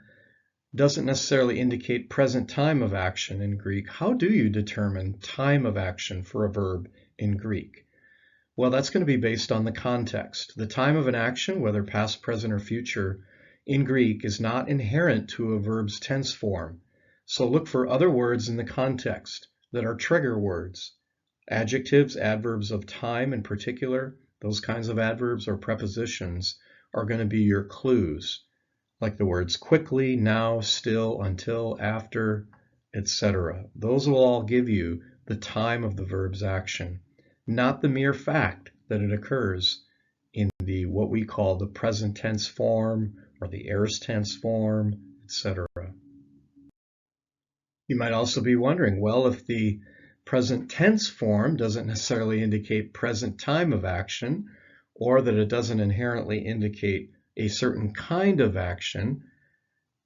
doesn't necessarily indicate present time of action in Greek, how do you determine time of action for a verb in Greek? Well, that's going to be based on the context. The time of an action, whether past, present, or future, in Greek is not inherent to a verb's tense form. So look for other words in the context that are trigger words. Adjectives, adverbs of time in particular, those kinds of adverbs or prepositions are going to be your clues, like the words quickly, now, still, until, after, etc. Those will all give you the time of the verb's action, not the mere fact that it occurs in the what we call the present tense form or the aorist tense form, etc. You might also be wondering, well, if the present tense form doesn't necessarily indicate present time of action, or that it doesn't inherently indicate a certain kind of action,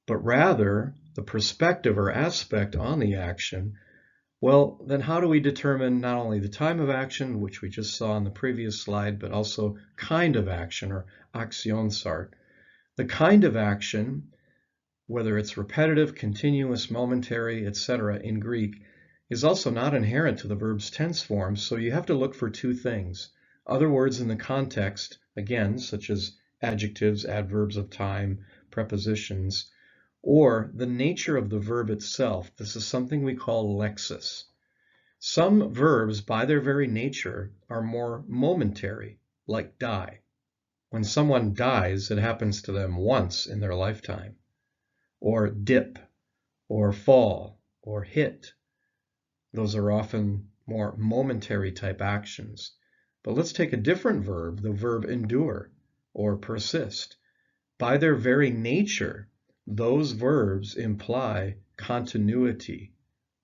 but rather the perspective or aspect on the action, well, then how do we determine not only the time of action, which we just saw on the previous slide, but also kind of action, or aktionsart? The kind of action, whether it's repetitive, continuous, momentary, etc. in Greek, is also not inherent to the verb's tense form, so you have to look for two things. Other words in the context, again, such as adjectives, adverbs of time, prepositions, or the nature of the verb itself. This is something we call lexis. Some verbs, by their very nature, are more momentary, like die. When someone dies, it happens to them once in their lifetime. Or dip, or fall, or hit. Those are often more momentary type actions. But let's take a different verb, the verb endure or persist. By their very nature, those verbs imply continuity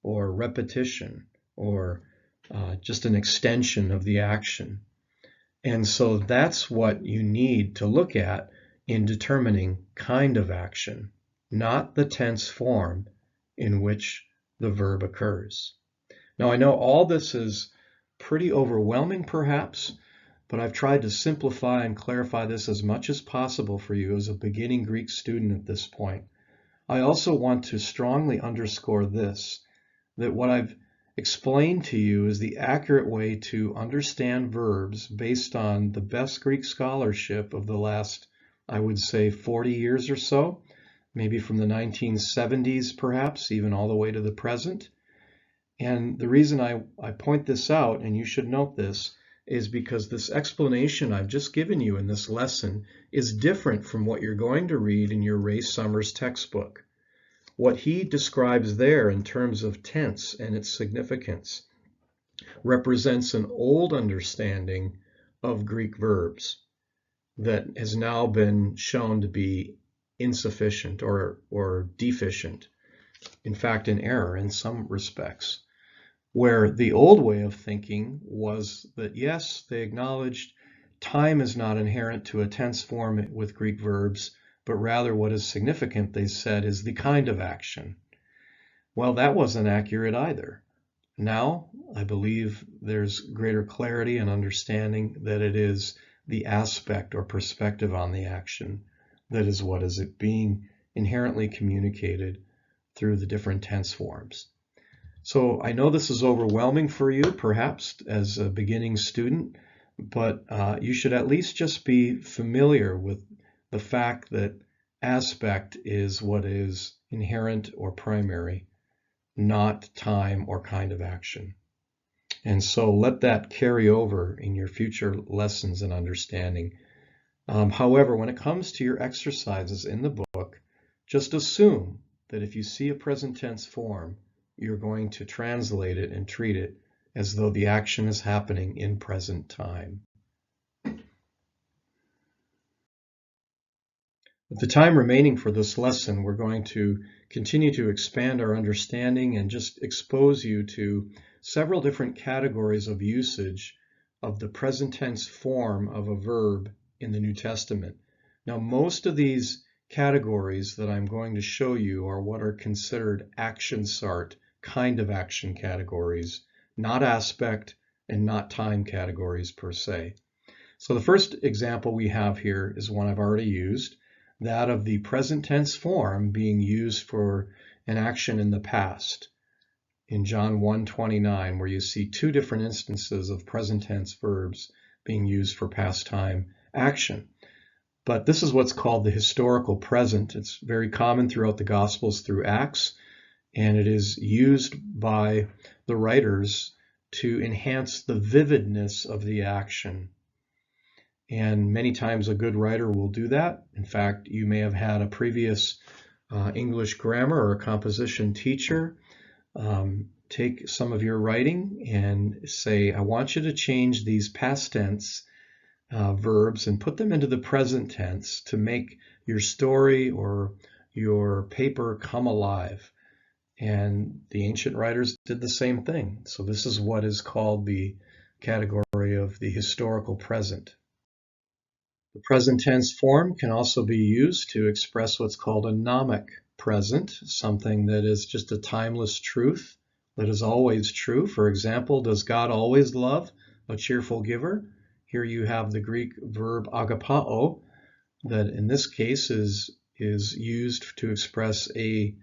or repetition or just an extension of the action. And so that's what you need to look at in determining kind of action, not the tense form in which the verb occurs. Now, I know all this is pretty overwhelming perhaps, but I've tried to simplify and clarify this as much as possible for you as a beginning Greek student at this point. I also want to strongly underscore this, that what I've explained to you is the accurate way to understand verbs based on the best Greek scholarship of the last, I would say, 40 years or so, maybe from the 1970s perhaps, even all the way to the present. And the reason I point this out, and you should note this, is because this explanation I've just given you in this lesson is different from what you're going to read in your Ray Summers textbook. What he describes there in terms of tense and its significance represents an old understanding of Greek verbs that has now been shown to be insufficient or deficient, in fact, in error in some respects. Where the old way of thinking was that, yes, they acknowledged time is not inherent to a tense form with Greek verbs, but rather what is significant, they said, is the kind of action. Well, that wasn't accurate either. Now, I believe there's greater clarity and understanding that it is the aspect or perspective on the action that is what is being inherently communicated through the different tense forms. So I know this is overwhelming for you, perhaps, as a beginning student, but you should at least just be familiar with the fact that aspect is what is inherent or primary, not time or kind of action. And so let that carry over in your future lessons and understanding. However, when it comes to your exercises in the book, just assume that if you see a present tense form, you're going to translate it and treat it as though the action is happening in present time. With the time remaining for this lesson, we're going to continue to expand our understanding and just expose you to several different categories of usage of the present tense form of a verb in the New Testament. Now, most of these categories that I'm going to show you are what are considered action sart, kind of action categories, not aspect and not time categories per se. So the first example we have here is one I've already used, that of the present tense form being used for an action in the past. In John 1:29, where you see two different instances of present tense verbs being used for past time action. But this is what's called the historical present. It's very common throughout the Gospels through Acts, and it is used by the writers to enhance the vividness of the action. And many times a good writer will do that. In fact, you may have had a previous English grammar or composition teacher take some of your writing and say, I want you to change these past tense verbs and put them into the present tense to make your story or your paper come alive. And the ancient writers did the same thing. So this is what is called the category of the historical present. The present tense form can also be used to express what's called a nomic present, something that is just a timeless truth that is always true. For example, does God always love a cheerful giver? Here you have the Greek verb agapao that in this case is used to express a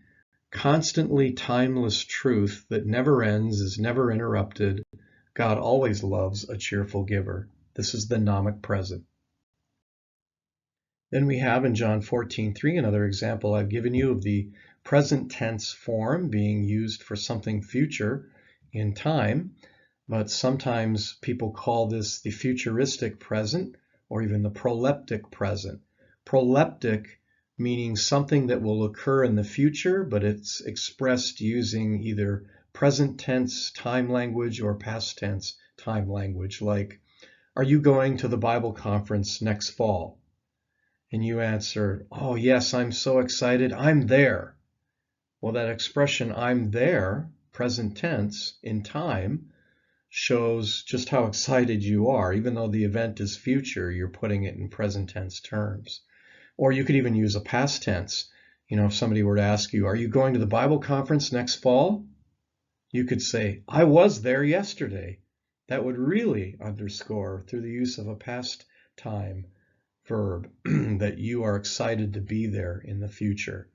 constantly timeless truth that never ends, is never interrupted. God always loves a cheerful giver. This is the nomic present. Then we have in John 14:3 another example I've given you of the present tense form being used for something future in time, but sometimes people call this the futuristic present or even the proleptic present. Proleptic meaning something that will occur in the future, but it's expressed using either present tense time language or past tense time language, like, are you going to the Bible conference next fall? And you answer, oh yes, I'm so excited, I'm there. Well, that expression, I'm there, present tense, in time, shows just how excited you are. Even though the event is future, you're putting it in present tense terms. Or you could even use a past tense. If somebody were to ask you, are you going to the Bible conference next fall? You could say, I was there yesterday. That would really underscore, through the use of a past time verb, that you are excited to be there in the future.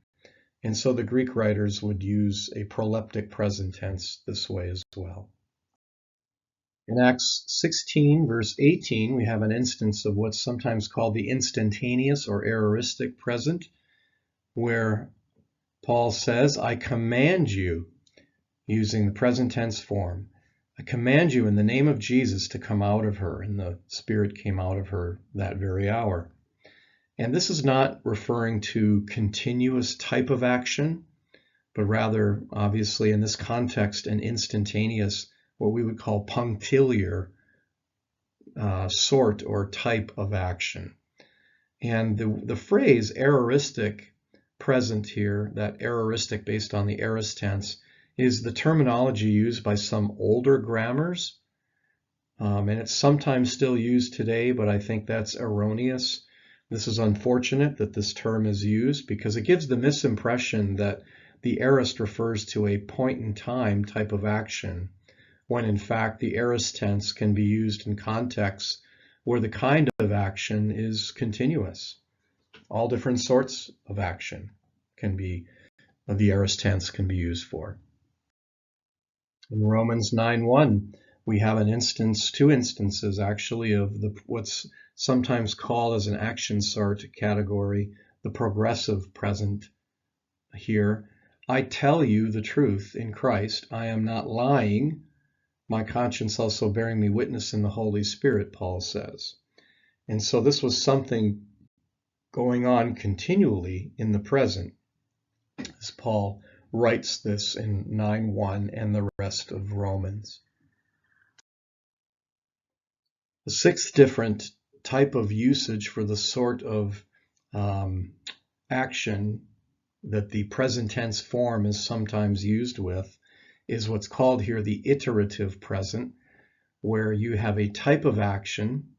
And so the Greek writers would use a proleptic present tense this way as well. In Acts 16, verse 18, we have an instance of what's sometimes called the instantaneous or aoristic present, where Paul says, I command you, using the present tense form, I command you in the name of Jesus to come out of her. And the Spirit came out of her that very hour. And this is not referring to continuous type of action, but rather, obviously, in this context, an instantaneous, what we would call punctiliar sort or type of action. And the phrase aoristic present here, that aoristic based on the aorist tense, is the terminology used by some older grammars. And it's sometimes still used today, but I think that's erroneous. This is unfortunate that this term is used because it gives the misimpression that the aorist refers to a point in time type of action, when in fact the aorist tense can be used in contexts where the kind of action is continuous. All different sorts of action the aorist tense can be used for. In Romans 9:1, we have two instances actually of what's sometimes called as an action sort category, the progressive present here. I tell you the truth in Christ, I am not lying, my conscience also bearing me witness in the Holy Spirit, Paul says. And so this was something going on continually in the present, as Paul writes this in 9:1 and the rest of Romans. The sixth different type of usage for the sort of action that the present tense form is sometimes used with is what's called here the iterative present, where you have a type of action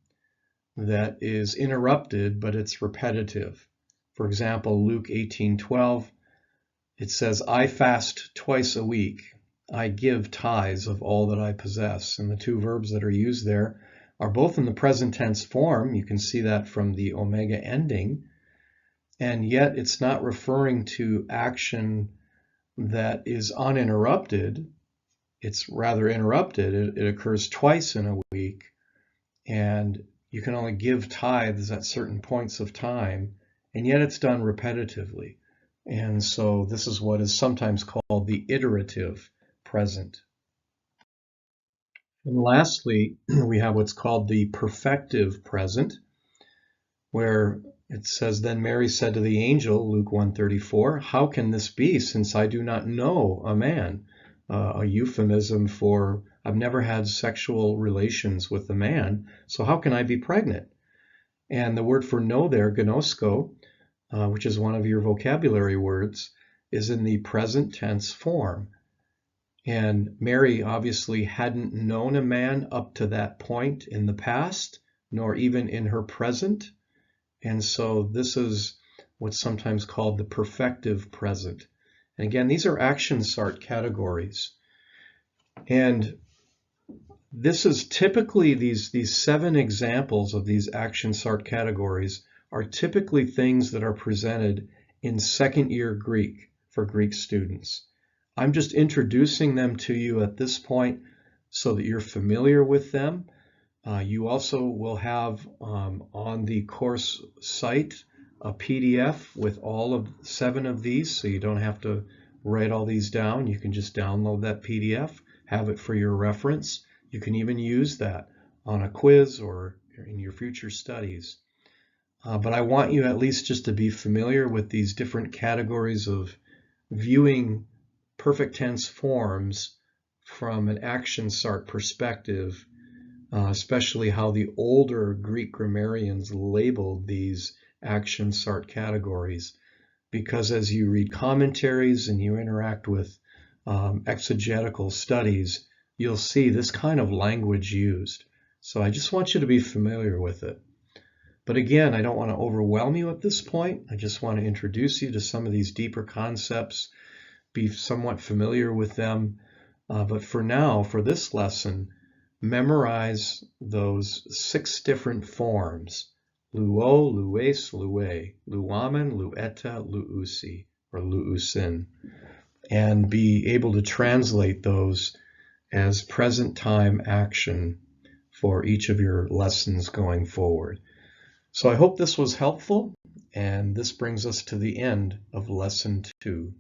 that is interrupted, but it's repetitive. For example, Luke 18:12, it says, I fast twice a week. I give tithes of all that I possess. And the two verbs that are used there are both in the present tense form. You can see that from the omega ending. And yet it's not referring to action that is uninterrupted. It's rather interrupted. It occurs twice in a week. And you can only give tithes at certain points of time. And yet it's done repetitively. And so this is what is sometimes called the iterative present. And lastly, we have what's called the perfective present, where it says, then Mary said to the angel, Luke 1:34, how can this be since I do not know a man? A euphemism for I've never had sexual relations with a man, so how can I be pregnant? And the word for know there, gnosko, which is one of your vocabulary words, is in the present tense form. And Mary obviously hadn't known a man up to that point in the past, nor even in her present. And so this is what's sometimes called the perfective present. And again, these are action sort categories. And this is typically, these 7 examples of these action sort categories are typically things that are presented in second-year Greek for Greek students. I'm just introducing them to you at this point so that you're familiar with them. You also will have on the course site a PDF with all of 7 of these, so you don't have to write all these down. You can just download that PDF, have it for your reference. You can even use that on a quiz or in your future studies. But I want you at least just to be familiar with these different categories of viewing perfect tense forms from an action start perspective, especially how the older Greek grammarians labeled these action start categories. Because as you read commentaries and you interact with exegetical studies, you'll see this kind of language used. So I just want you to be familiar with it. But again, I don't want to overwhelm you at this point. I just want to introduce you to some of these deeper concepts, be somewhat familiar with them. But for now, for this lesson, memorize those 6 different forms: luo, lues, lue, luamen, lueta, luusi, or luusin, and be able to translate those as present time action for each of your lessons going forward. So I hope this was helpful, and this brings us to the end of lesson 2.